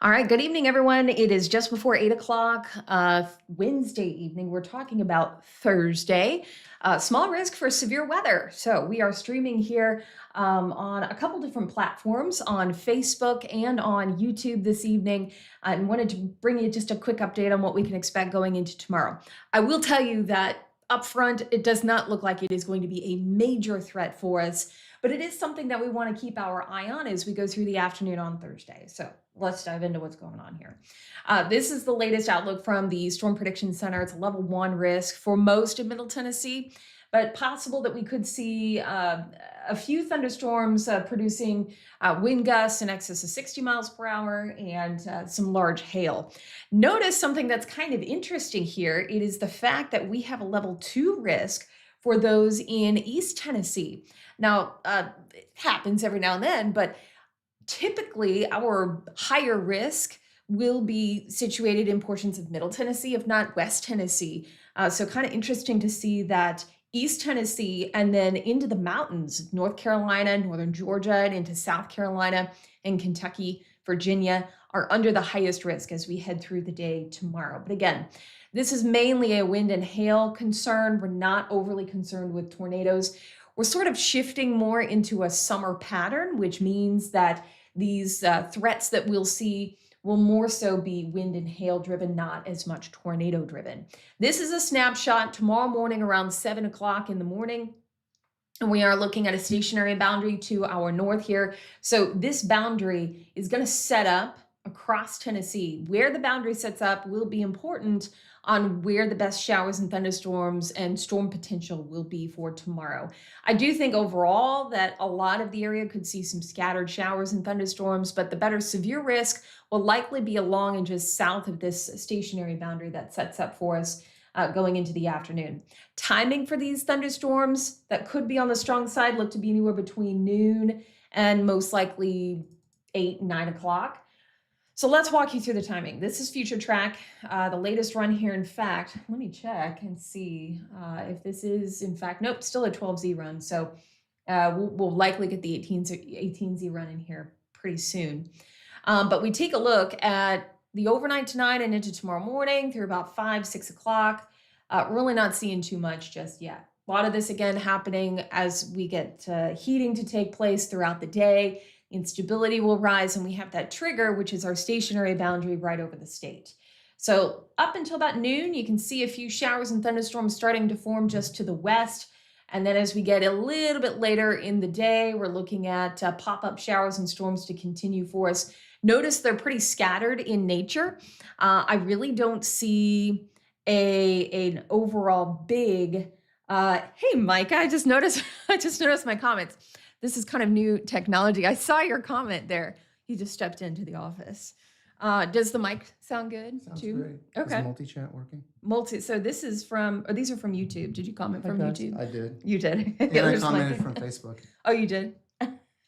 All right, good evening, everyone. It is just before 8 o'clock, Wednesday evening. We're talking about Thursday. Small risk for severe weather. So we are streaming here on a couple different platforms on Facebook and on YouTube this evening, and wanted to bring you just a quick update on what we can expect going into tomorrow. I will tell you that up front, it does not look like it is going to be a major threat for us, but it is something that we want to keep our eye on as we go through the afternoon on Thursday. So let's dive into what's going on here. This is the latest outlook from the Storm Prediction Center. It's a level 1 risk for most of Middle Tennessee, but possible that we could see a few thunderstorms producing wind gusts in excess of 60 miles per hour and some large hail. Notice something that's kind of interesting here. It is the fact that we have a level 2 risk for those in East Tennessee. Now, it happens every now and then, but typically our higher risk will be situated in portions of Middle Tennessee, if not West Tennessee. So kind of interesting to see that East Tennessee and then into the mountains, North Carolina, Northern Georgia, and into South Carolina and Kentucky, Virginia are under the highest risk as we head through the day tomorrow. But again, this is mainly a wind and hail concern. We're not overly concerned with tornadoes. We're sort of shifting more into a summer pattern, which means that these threats that we'll see will more so be wind and hail driven, not as much tornado driven. This is a snapshot tomorrow morning around 7 o'clock in the morning. And we are looking at a stationary boundary to our north here. So this boundary is going to set up across Tennessee. Where the boundary sets up will be important on where the best showers and thunderstorms and storm potential will be for tomorrow. I do think overall that a lot of the area could see some scattered showers and thunderstorms, but the better severe risk will likely be along and just south of this stationary boundary that sets up for us going into the afternoon. Timing for these thunderstorms that could be on the strong side look to be anywhere between noon and most likely 8, 9 o'clock. So let's walk you through the timing. This is Future Track, the latest run here. In fact, let me check and see if this is, in fact, nope, still a 12Z run. So we'll likely get the 18Z run in here pretty soon. But we take a look at the overnight tonight and into tomorrow morning through about 5, 6 o'clock. Really not seeing too much just yet. A lot of this, again, happening as we get heating to take place throughout the day. Instability will rise, and we have that trigger, which is our stationary boundary right over the state. So up until about noon, you can see a few showers and thunderstorms starting to form just to the west. And then as we get a little bit later in the day, we're looking at pop-up showers and storms to continue for us. Notice they're pretty scattered in nature. I really don't see an overall big, hey, Micah, I just noticed my comments. This is kind of new technology. I saw your comment there. You just stepped into the office. Does the mic sound good? Sounds too? great. Okay. Is multi-chat working? So this is from, or these are from YouTube. Did you comment from YouTube? I did. You did. And I commented from Facebook. Oh, you did?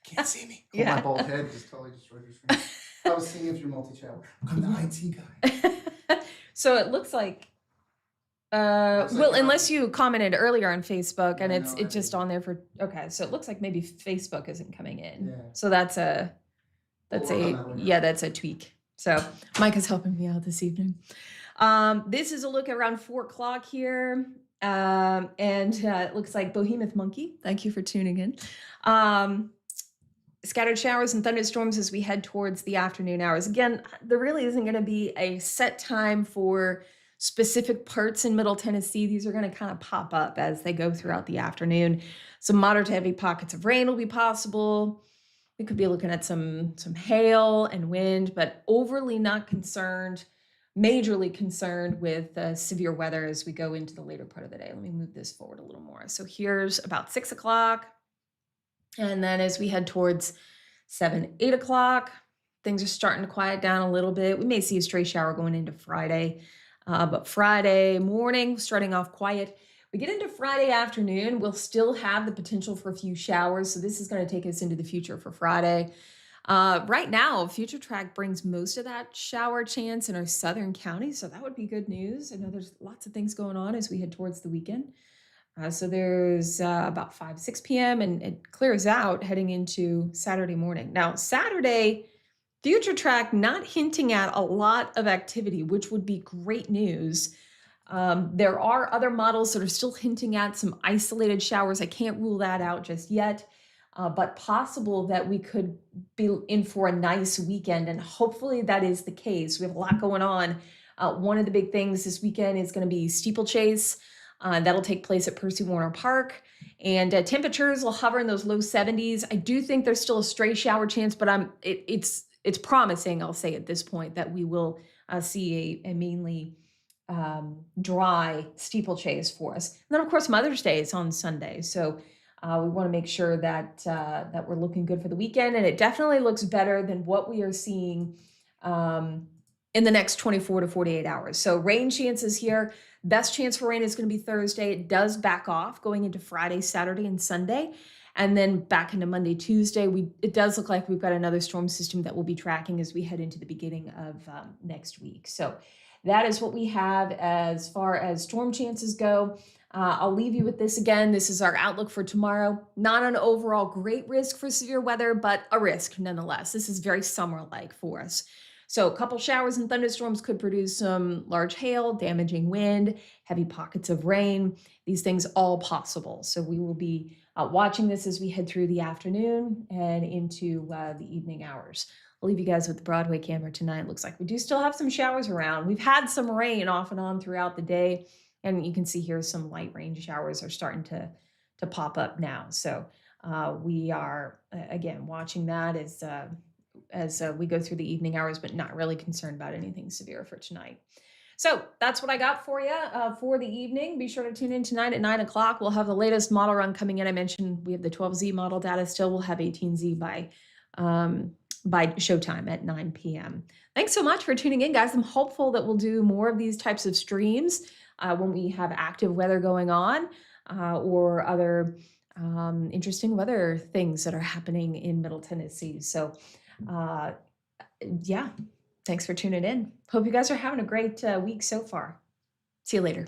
Can't see me. Yeah. Oh, my bald head just totally destroyed your screen. I was seeing if you're multi-chat. I'm the IT guy. So it looks like, well, unless you commented earlier on Facebook and it's just on there for, okay. So it looks like maybe Facebook isn't coming in. Yeah. So that's a tweak. So Mike is helping me out this evening. This is a look around 4 o'clock here. And it looks like Behemoth Monkey. Thank you for tuning in. Scattered showers and thunderstorms as we head towards the afternoon hours. Again, there really isn't going to be a set time for specific parts in Middle Tennessee. These are going to kind of pop up as they go throughout the afternoon. Some moderate to heavy pockets of rain will be possible. We could be looking at some hail and wind, but overly not concerned, majorly concerned with severe weather as we go into the later part of the day. Let me move this forward a little more. So here's about 6 o'clock. And then as we head towards 7, 8 o'clock, things are starting to quiet down a little bit. We may see a stray shower going into Friday. But Friday morning, starting off quiet. We get into Friday afternoon, we'll still have the potential for a few showers. So this is going to take us into the future for Friday. Right now, Future Track brings most of that shower chance in our southern counties. So that would be good news. I know there's lots of things going on as we head towards the weekend. So there's about 5, 6 p.m. and it clears out heading into Saturday morning. Now, Saturday Future track not hinting at a lot of activity, which would be great news. There are other models that are still hinting at some isolated showers. I can't rule that out just yet, but possible that we could be in for a nice weekend, and hopefully that is the case. We have a lot going on. One of the big things this weekend is going to be steeplechase. That'll take place at Percy Warner Park, and temperatures will hover in those low 70s. I do think there's still a stray shower chance, but it's promising, I'll say at this point, that we will see a mainly dry steeplechase for us. And then, of course, Mother's Day is on Sunday, so we want to make sure that that we're looking good for the weekend, and it definitely looks better than what we are seeing in the next 24 to 48 hours. So rain chances here. Best chance for rain is going to be Thursday. It does back off going into Friday, Saturday, and Sunday. And then back into Monday, Tuesday, it does look like we've got another storm system that we'll be tracking as we head into the beginning of next week. So that is what we have as far as storm chances go. I'll leave you with this again. This is our outlook for tomorrow. Not an overall great risk for severe weather, but a risk nonetheless. This is very summer-like for us. So a couple showers and thunderstorms could produce some large hail, damaging wind, heavy pockets of rain. These things all possible. So we will be watching this as we head through the afternoon and into the evening hours. I'll leave you guys with the Broadway camera tonight. Looks like we do still have some showers around. We've had some rain off and on throughout the day, and you can see here some light rain showers are starting to pop up now. So we are, again, watching that as we go through the evening hours, but not really concerned about anything severe for tonight. So that's what I got for you for the evening. Be sure to tune in tonight at 9 o'clock. We'll have the latest model run coming in. I mentioned we have the 12Z model data still. We'll have 18Z by showtime at 9 p.m. Thanks so much for tuning in, guys. I'm hopeful that we'll do more of these types of streams when we have active weather going on or other interesting weather things that are happening in Middle Tennessee. So yeah, thanks for tuning in. Hope you guys are having a great week so far. See you later.